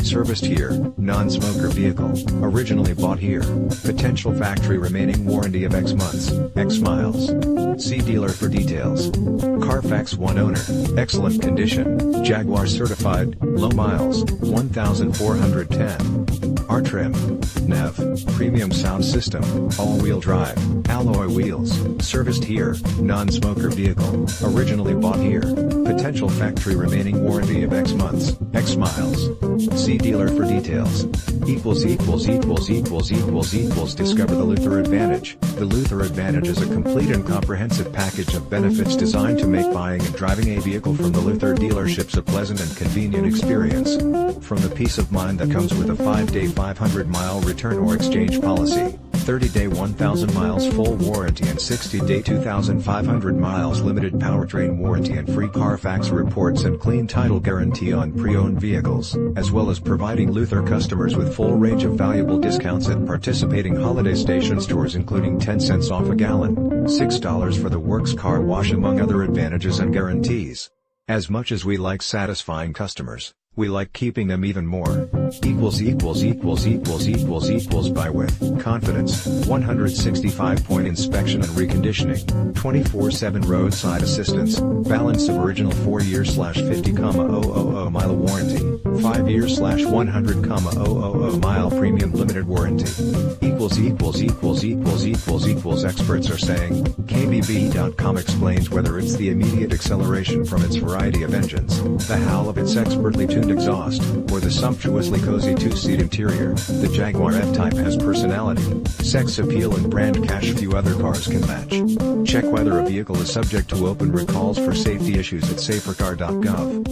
Serviced here, non-smoker vehicle, originally bought here, potential factory remaining warranty of X months, X miles. See dealer for details. Carfax one owner, excellent condition, Jaguar certified, low miles, 1,410. R trim. NEV, premium sound system, all-wheel drive, alloy wheels, serviced here, non-smoker vehicle, originally bought here, potential factory remaining warranty of X months, X miles. See dealer for details. Discover the Luther Advantage. The Luther Advantage is a complete and comprehensive package of benefits designed to make buying and driving a vehicle from the Luther dealerships a pleasant and convenient experience. From the peace of mind that comes with a 5-day 500-mile return or exchange policy, 30-day 1,000 miles full warranty and 60-day 2,500 miles limited powertrain warranty and free Carfax reports and clean title guarantee on pre-owned vehicles, as well as providing Luther customers with full range of valuable discounts at participating holiday station stores including 10 cents off a gallon, $6 for the works car wash among other advantages and guarantees. As much as we like satisfying customers, we like keeping them even more. Buy with confidence, 165-point inspection and reconditioning, 24/7 roadside assistance, balance of original 4-year/50,000 mile warranty, 5-year/100,000 mile premium limited warranty. Experts are saying. KBB.com explains whether it's the immediate acceleration from its variety of engines, the howl of its expertly tuned exhaust, or the sumptuously cozy two-seat interior, the Jaguar F-Type has personality, sex appeal and brand cash few other cars can match. Check whether a vehicle is subject to open recalls for safety issues at safercar.gov.